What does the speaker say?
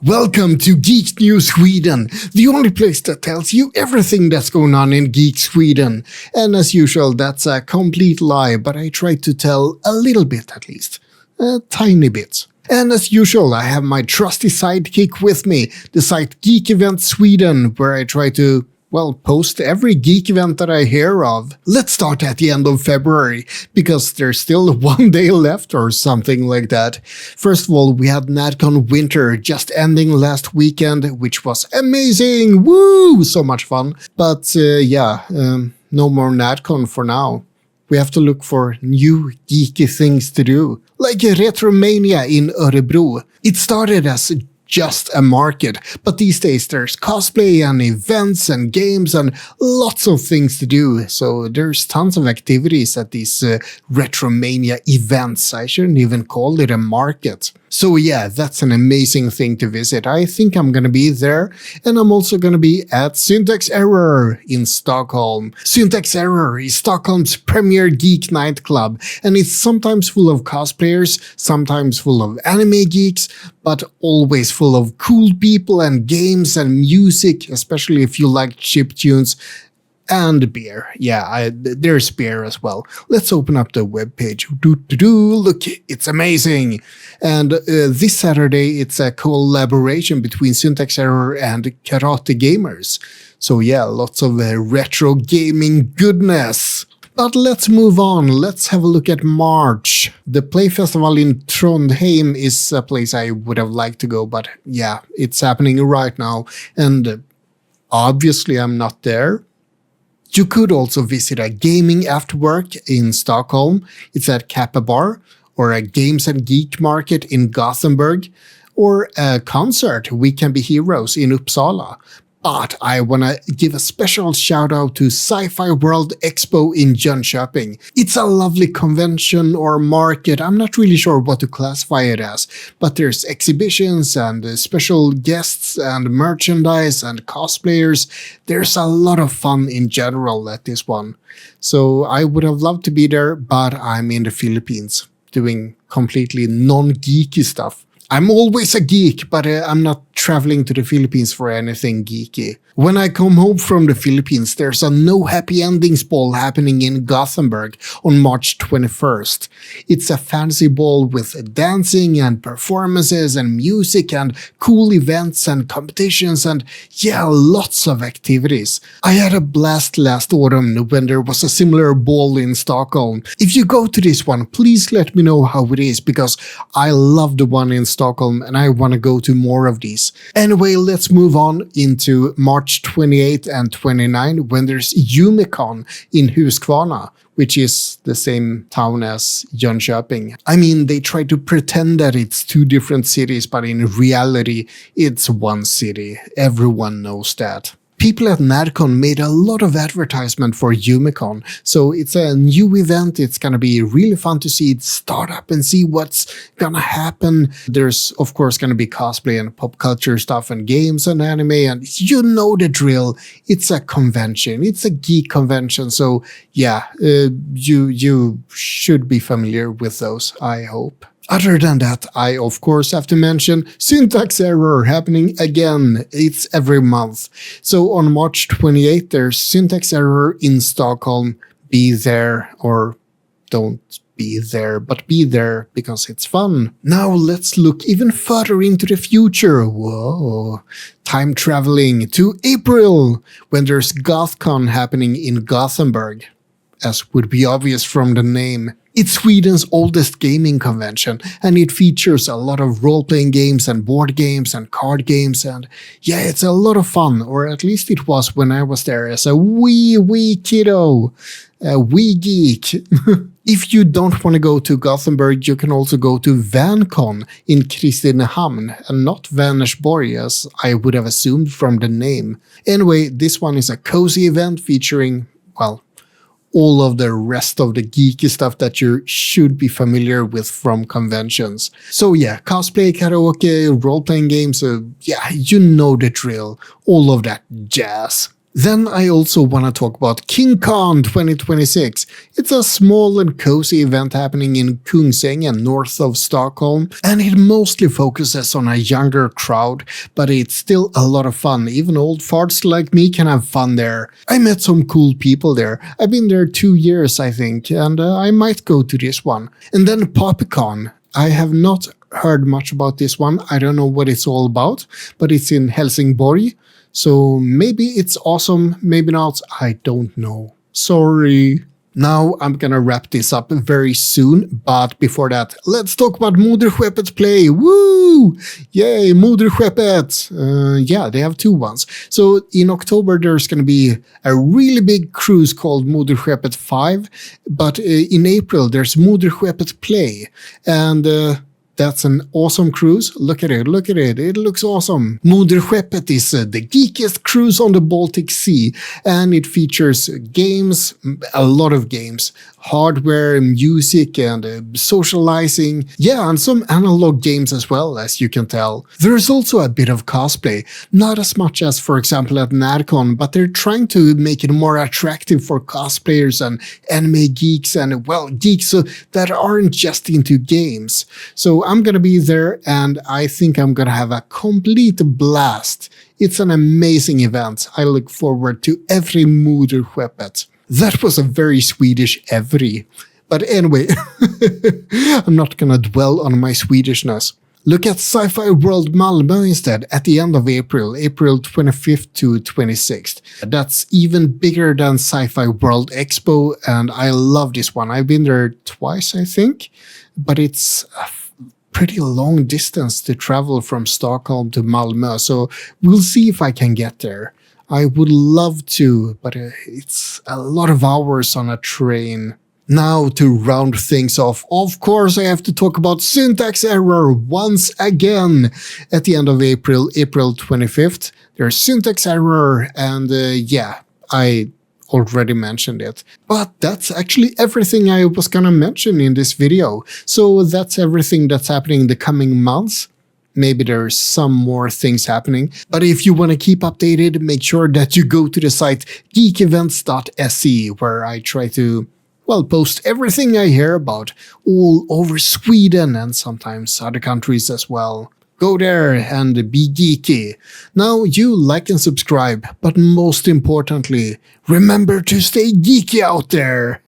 Welcome to Geek News Sweden, the only place that tells you everything that's going on in Geek Sweden. And as usual, that's a complete lie, but I try to tell a little bit at least. A tiny bit. And as usual, I have my trusty sidekick with me, the site Geek Event Sweden, where I try to post every geek event that I hear of. Let's start at the end of February, because there's still 1 day left or something like that. First of all, we had NärCon Winter just ending last weekend, which was amazing! Woo! So much fun. But no more NärCon for now. We have to look for new geeky things to do, like Retromania in Örebro. It started as just a market, but these days there's cosplay and events and games and lots of things to do, so there's tons of activities at these Retromania events. I shouldn't even call it a market. So yeah, that's an amazing thing to visit. I think I'm gonna be there, and I'm also gonna be at Syntax Error in Stockholm. Syntax Error is Stockholm's premier geek nightclub, and it's sometimes full of cosplayers, sometimes full of anime geeks, but always full of cool people and games and music, especially if you like chiptunes. And beer. Yeah, there's beer as well. Let's open up the webpage. Look, it's amazing. And this Saturday, it's a collaboration between Syntax Error and Karate Gamers. So yeah, lots of retro gaming goodness. But let's move on. Let's have a look at March. The Play Festival in Trondheim is a place I would have liked to go, but yeah, it's happening right now. And obviously I'm not there. You could also visit a gaming after work in Stockholm. It's at Kappa Bar, or a Games and Geek Market in Gothenburg, or a concert, We Can Be Heroes, in Uppsala. But I want to give a special shout out to SciFiWorld Expo in Jönköping. It's a lovely convention or market. I'm not really sure what to classify it as, but there's exhibitions and special guests and merchandise and cosplayers. There's a lot of fun in general at this one. So I would have loved to be there, but I'm in the Philippines doing completely non-geeky stuff. I'm always a geek, but I'm not traveling to the Philippines for anything geeky. When I come home from the Philippines, there's a No Happy Endings ball happening in Gothenburg on March 21st. It's a fantasy ball with dancing and performances and music and cool events and competitions and yeah, lots of activities. I had a blast last autumn when there was a similar ball in Stockholm. If you go to this one, please let me know how it is, because I love the one in Stockholm and I want to go to more of these. Anyway, let's move on into March 28 and 29 when there's YumeCon in Huskvarna, which is the same town as Jönköping. I mean, they try to pretend that it's two different cities, but in reality, it's one city. Everyone knows that. People at NärCon made a lot of advertisement for YumeCon, so it's a new event. It's gonna be really fun to see it start up and see what's gonna happen. There's of course gonna be cosplay and pop culture stuff and games and anime, and you know the drill. It's a convention. It's a geek convention, so yeah, you should be familiar with those, I hope. Other than that, I of course have to mention Syntax Error happening again. It's every month. So on March 28th, there's Syntax Error in Stockholm. Be there, or don't be there, but be there because it's fun. Now let's look even further into the future. Whoa. Time traveling to April, when there's GothCon happening in Gothenburg. As would be obvious from the name. It's Sweden's oldest gaming convention, and it features a lot of role-playing games and board games and card games, and yeah, it's a lot of fun, or at least it was when I was there as a wee kiddo, a wee geek. If you don't want to go to Gothenburg, you can also go to VänCon in Kristinehamn, and not Vänersborg as I would have assumed from the name. Anyway, this one is a cozy event featuring, all of the rest of the geeky stuff that you should be familiar with from conventions. So yeah, cosplay, karaoke, role-playing games, yeah, you know the drill. All of that jazz. Then I also want to talk about KingCon 2026. It's a small and cozy event happening in Kungsängen, north of Stockholm, and it mostly focuses on a younger crowd, but it's still a lot of fun. Even old farts like me can have fun there. I met some cool people there. I've been there 2 years, I think, and I might go to this one. And then PoppyCon. I have not heard much about this one. I don't know what it's all about, but it's in Helsingborg. So maybe it's awesome, maybe not, I don't know. Sorry. Now I'm gonna wrap this up very soon, but before that, let's talk about Moderskeppet Play. Woo! Yay, Moderskeppet! Yeah, they have 2 ones. So in October there's gonna be a really big cruise called Moderskeppet 5, but in April there's Moderskeppet Play, and that's an awesome cruise. Look at it, look at it. It looks awesome. Moderskeppet is the geekiest cruise on the Baltic Sea, and it features games, a lot of games, hardware, music, and socializing. Yeah, and some analog games as well, as you can tell. There's also a bit of cosplay, not as much as, for example, at NärCon, but they're trying to make it more attractive for cosplayers and anime geeks and, well, geeks that aren't just into games. So I'm gonna be there, and I think I'm gonna have a complete blast. It's an amazing event. I look forward to every Moderskeppet. That was a very Swedish every. But anyway, I'm not gonna dwell on my Swedishness. Look at SciFiWorld Malmö instead at the end of April, April 25th to 26th. That's even bigger than SciFiWorld Expo, and I love this one. I've been there twice, I think, but it's a pretty long distance to travel from Stockholm to Malmö, so we'll see if I can get there. I would love to, but it's a lot of hours on a train. Now, to round things off, of course I have to talk about syntax error once again. At the end of April, April 25th, there's syntax error, and yeah, I already mentioned it. But that's actually everything I was gonna mention in this video. So that's everything that's happening in the coming months. Maybe there's some more things happening, but if you want to keep updated, make sure that you go to the site geekevents.se, where I try to, well, post everything I hear about all over Sweden and sometimes other countries as well. Go there and be geeky. Now you like and subscribe, but most importantly, remember to stay geeky out there.